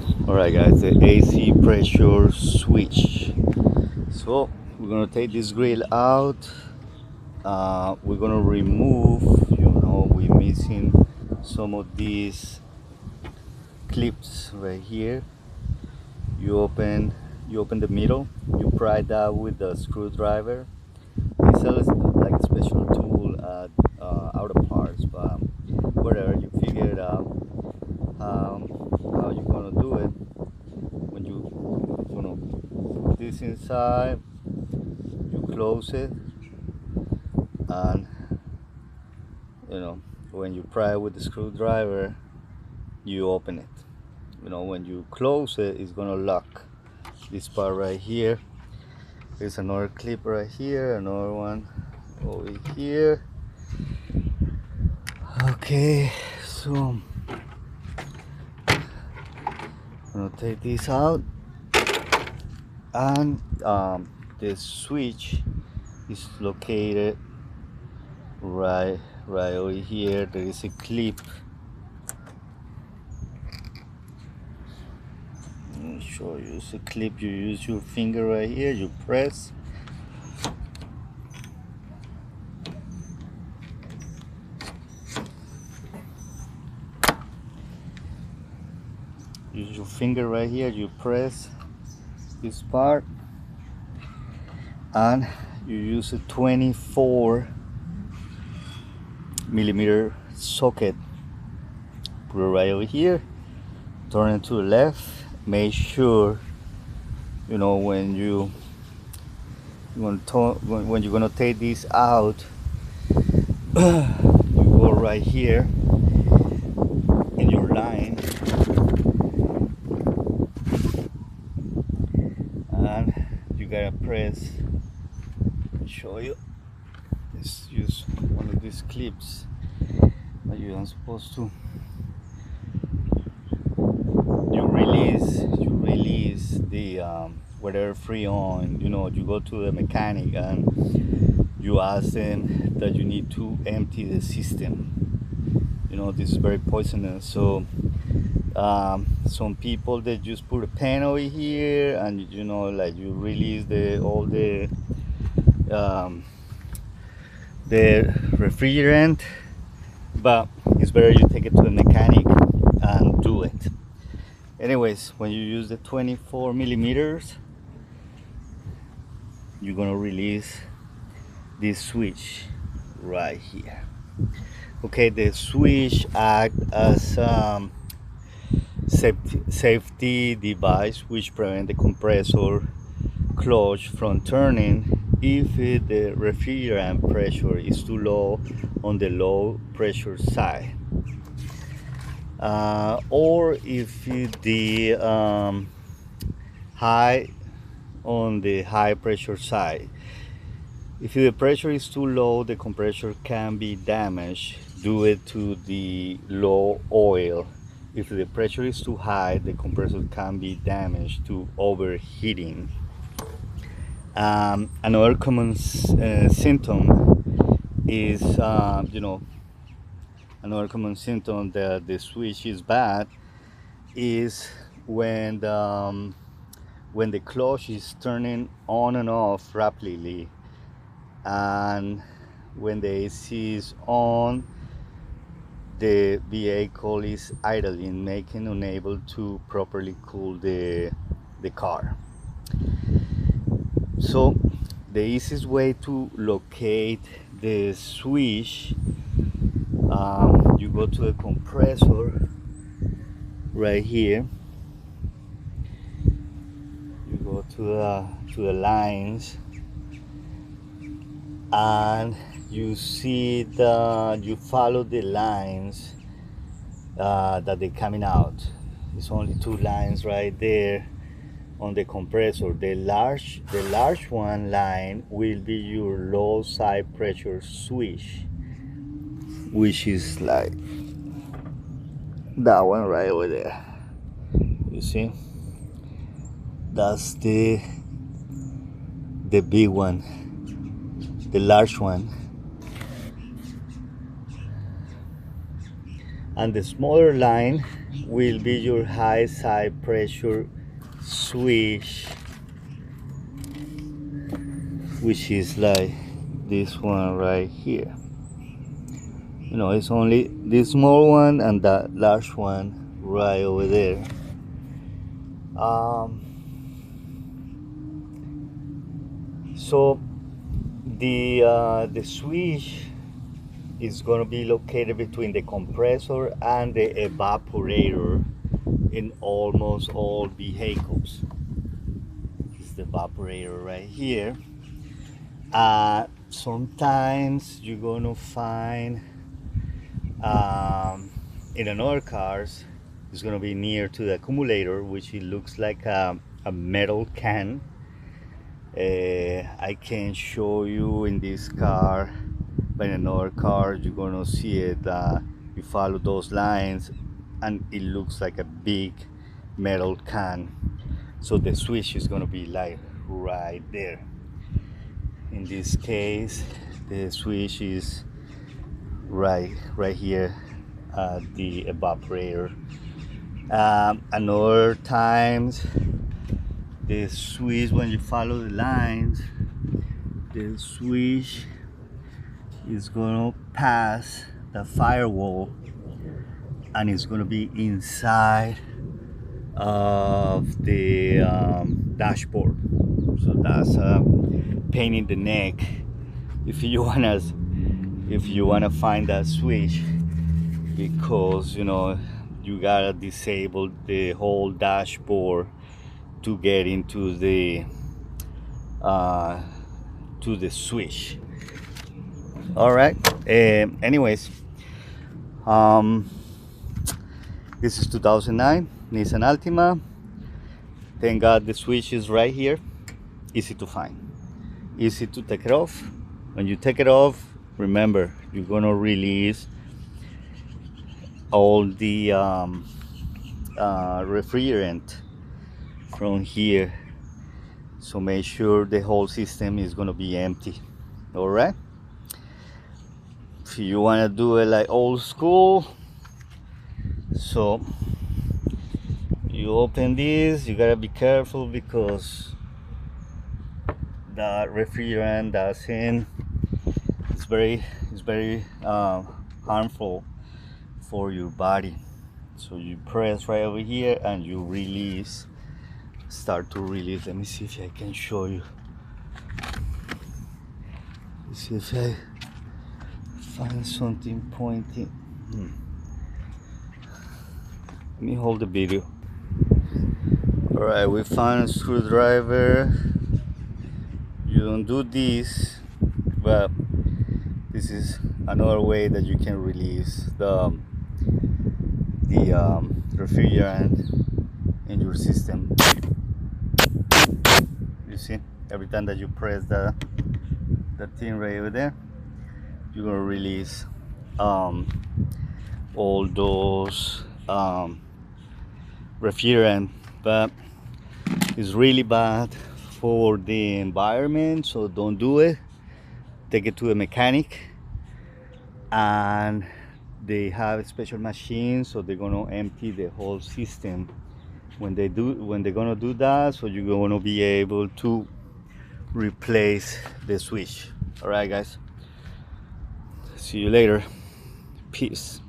Alright guys, the AC pressure switch. So we're gonna take this grill out. We're gonna remove, we're missing some of these clips right here. You open the middle, you pry that with the screwdriver. They sell like a special tool at Auto Parts, but whatever, you figure it out. How you're gonna do it. When you put this inside, you close it, and when you pry with the screwdriver, you open it. When you close it, it's gonna lock this part right here. There's another clip right here, another one over here. Okay, so I'm gonna take this out, and the switch is located right over here. There is a clip. Let me show you. It's a clip. You use your finger right here, you press, use your finger right here, you press this part, and you use a 24mm socket. Put it right over here, turn it to the left. Make sure when you're gonna take this out, you go right here in your line, and you gotta press. I'll show you. Let's use one of these clips, but you're not supposed to. You release the whatever Freon. You go to the mechanic and you ask them that you need to empty the system. This is very poisonous. So some people, they just put a pen over here, and like you release all the refrigerant, but it's better you take it to the mechanic and do it. Anyways, when you use the 24mm, you're gonna release this switch right here. Okay, the switch acts as safety device which prevent the compressor clutch from turning if the refrigerant pressure is too low on the low pressure side, or if the high on the high pressure side. If the pressure is too low, the compressor can be damaged due to the low oil. If the pressure is too high, the compressor can be damaged to overheating. Another common symptom is, another common symptom that the switch is bad is when the clutch is turning on and off rapidly, and when the AC is on, the vehicle is idling, making unable to properly cool the car. So the easiest way to locate the switch, you go to the compressor right here, you go to the lines, and you see you follow the lines that they're coming out. It's only two lines right there on the compressor. The large one line will be your low side pressure switch, which is like that one right over there. You see, that's the big one, the large one. and the smaller line will be your high side pressure switch, which is like this one right here. You know, it's only this small one and that large one right over there. So the switch is going to be located between the compressor and the evaporator in almost all vehicles. This is the evaporator right here. Sometimes you're going to find in another cars it's going to be near to the accumulator, which it looks like a metal can. I can show you in this car, but in another car you're gonna see it. You follow those lines and it looks like a big metal can, so the switch is gonna be like right there. In this case the switch is right here at the evaporator. Another times the switch, when you follow the lines, the switch is going to pass the firewall and it's going to be inside of the dashboard. So that's a pain in the neck if you wanna find that switch, because you know you gotta disable the whole dashboard to get into the switch. All right. Anyways, this is 2009 Nissan Altima. Thank God the switch is right here. Easy to find, easy to take it off. When you take it off, remember you're gonna release all the refrigerant from here, so make sure the whole system is going to be empty. All right, if you want to do it like old school, so you open this, you gotta be careful because the refrigerant doesn't, it's very harmful for your body. So you press right over here and you release, start to release. Let me see if I can show you. Let's see if I find something pointing. Let me hold the video. All right, we found a screwdriver. You don't do this, but this is another way that you can release the refrigerant in your system. You see, every time that you press the thing right over there, you're gonna release all those refrigerant, but it's really bad for the environment, so don't do it. Take it to a mechanic, and they have special machines, so they're gonna empty the whole system when they're gonna do that, so you're gonna be able to replace the switch. All right guys, see you later. Peace.